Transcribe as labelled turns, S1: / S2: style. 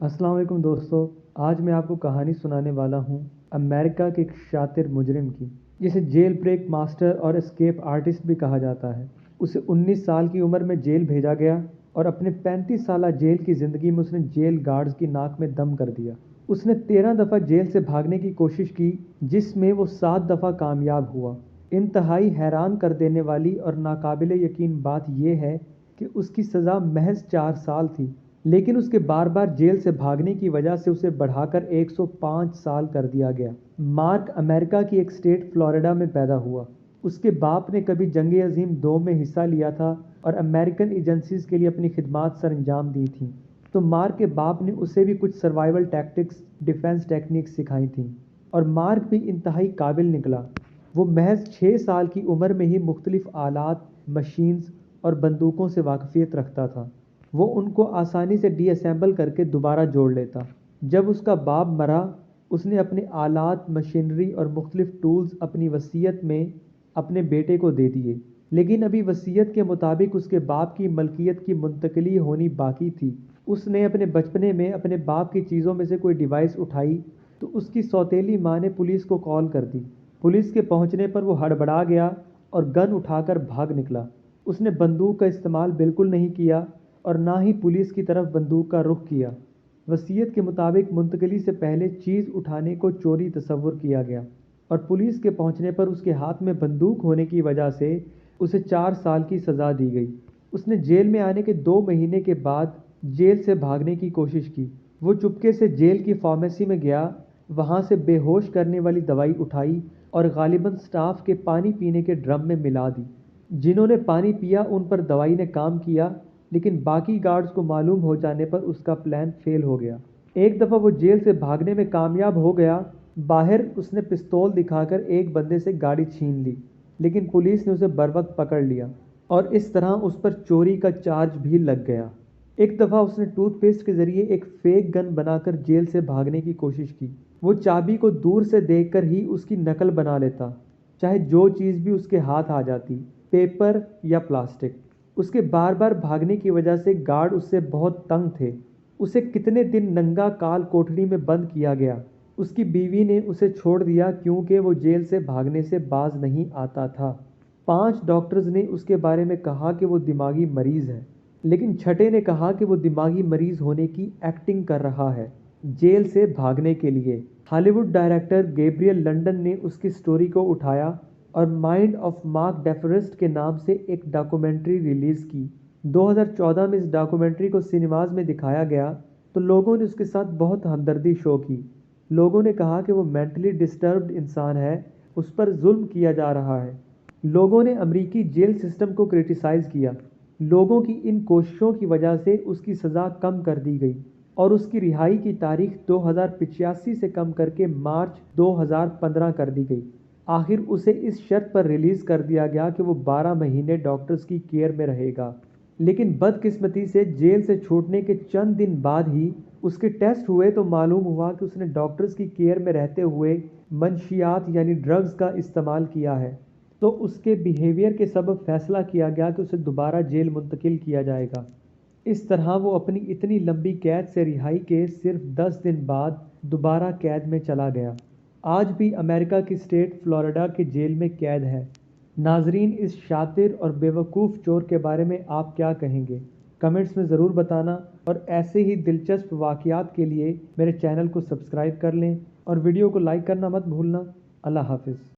S1: अस्सलाम वालेकुम दोस्तों। आज मैं आपको कहानी सुनाने वाला हूँ अमेरिका के एक शातिर मुजरिम की, जिसे जेल ब्रेक मास्टर और एस्केप आर्टिस्ट भी कहा जाता है। उसे 19 साल की उम्र में जेल भेजा गया और अपने 35 साल जेल की ज़िंदगी में उसने जेल गार्ड्स की नाक में दम कर दिया। उसने 13 दफ़ा जेल से भागने की कोशिश की, जिसमें वो 7 दफ़ा कामयाब हुआ। इंतहाई हैरान कर देने वाली और नाकाबिले यकीन बात यह है कि उसकी सज़ा महज 4 साल थी, लेकिन उसके बार बार जेल से भागने की वजह से उसे बढ़ाकर 105 साल कर दिया गया। मार्क अमेरिका की एक स्टेट फ्लोरिडा में पैदा हुआ। उसके बाप ने कभी जंग अजीम 2 में हिस्सा लिया था और अमेरिकन एजेंसीज के लिए अपनी खिदमात सर अंजाम दी थी। तो मार्क के बाप ने उसे भी कुछ सर्वाइवल टैक्टिक्स, डिफेंस टेक्निक्स सिखाई थी और मार्क भी इंतहाई काबिल निकला। वो महज 6 साल की उम्र में ही मुख्तलिफ आलात, मशीन्स और बंदूकों से वाकफियत रखता था। वो उनको आसानी से डीअसेंबल करके दोबारा जोड़ लेता। जब उसका बाप मरा, उसने अपने आलात, मशीनरी और मुख्तलिफ टूल्स अपनी वसीयत में अपने बेटे को दे दिए, लेकिन अभी वसीयत के मुताबिक उसके बाप की मलकियत की मुंतकली होनी बाकी थी। उसने अपने बचपने में अपने बाप की चीज़ों में से कोई डिवाइस उठाई तो उसकी सौतेली माँ ने पुलिस को कॉल कर दी। पुलिस के पहुंचने पर वो हड़बड़ा गया और गन उठाकर भाग निकला। उसने बंदूक का इस्तेमाल बिल्कुल नहीं किया और ना ही पुलिस की तरफ बंदूक का रुख किया। वसीयत के मुताबिक मुंतकली से पहले चीज़ उठाने को चोरी तस्वुर किया गया और पुलिस के पहुंचने पर उसके हाथ में बंदूक होने की वजह से उसे 4 साल की सज़ा दी गई। उसने जेल में आने के 2 महीने के बाद जेल से भागने की कोशिश की। वो चुपके से जेल की फार्मेसी में गया, वहाँ से बेहोश करने वाली दवाई उठाई और गालिबन स्टाफ के पानी पीने के ड्रम में मिला दी। जिन्होंने पानी पिया उन पर दवाई ने काम किया, लेकिन बाकी गार्ड्स को मालूम हो जाने पर उसका प्लान फेल हो गया। एक दफ़ा वो जेल से भागने में कामयाब हो गया। बाहर उसने पिस्तौल दिखाकर एक बंदे से गाड़ी छीन ली, लेकिन पुलिस ने उसे बर वक्त पकड़ लिया और इस तरह उस पर चोरी का चार्ज भी लग गया। एक दफ़ा उसने टूथपेस्ट के ज़रिए एक फेक गन बनाकर जेल से भागने की कोशिश की। वो चाबी को दूर से देखकर ही उसकी नकल बना लेता, चाहे जो चीज़ भी उसके हाथ आ जाती, पेपर या प्लास्टिक। उसके बार बार भागने की वजह से गार्ड उससे बहुत तंग थे। उसे कितने दिन नंगा काल कोठरी में बंद किया गया। उसकी बीवी ने उसे छोड़ दिया क्योंकि वो जेल से भागने से बाज नहीं आता था। 5 डॉक्टर्स ने उसके बारे में कहा कि वो दिमागी मरीज़ है, लेकिन छठे ने कहा कि वो दिमागी मरीज़ होने की एक्टिंग कर रहा है जेल से भागने के लिए। हॉलीवुड डायरेक्टर गैब्रियल लंडन ने उसकी स्टोरी को उठाया और माइंड ऑफ मार्क डेफरेस्ट के नाम से एक डॉक्यूमेंट्री रिलीज़ की। 2014 में इस डॉक्यूमेंट्री को सिनेमाज में दिखाया गया तो लोगों ने उसके साथ बहुत हमदर्दी शो की। लोगों ने कहा कि वो मेंटली डिस्टर्ब्ड इंसान है, उस पर जुल्म किया जा रहा है। लोगों ने अमेरिकी जेल सिस्टम को क्रिटिसाइज़ किया। लोगों की इन कोशिशों की वजह से उसकी सज़ा कम कर दी गई और उसकी रिहाई की तारीख 2085 से कम करके मार्च 2015 कर दी गई। आखिर उसे इस शर्त पर रिलीज़ कर दिया गया कि वो 12 महीने डॉक्टर्स की केयर में रहेगा। लेकिन बदकिस्मती से जेल से छूटने के चंद दिन बाद ही उसके टेस्ट हुए तो मालूम हुआ कि उसने डॉक्टर्स की केयर में रहते हुए मंशियात यानी ड्रग्स का इस्तेमाल किया है। तो उसके बिहेवियर के सबब फैसला किया गया कि उसे दोबारा जेल मुंतकिल किया जाएगा। इस तरह वो अपनी इतनी लंबी कैद से रिहाई के सिर्फ 10 दिन बाद दोबारा कैद में चला गया। आज भी अमेरिका की स्टेट फ्लोरिडा के जेल में कैद है। नाजरीन, इस शातिर और बेवकूफ़ चोर के बारे में आप क्या कहेंगे? कमेंट्स में ज़रूर बताना और ऐसे ही दिलचस्प वाक़यात के लिए मेरे चैनल को सब्सक्राइब कर लें और वीडियो को लाइक करना मत भूलना। अल्लाह हाफ़िज़।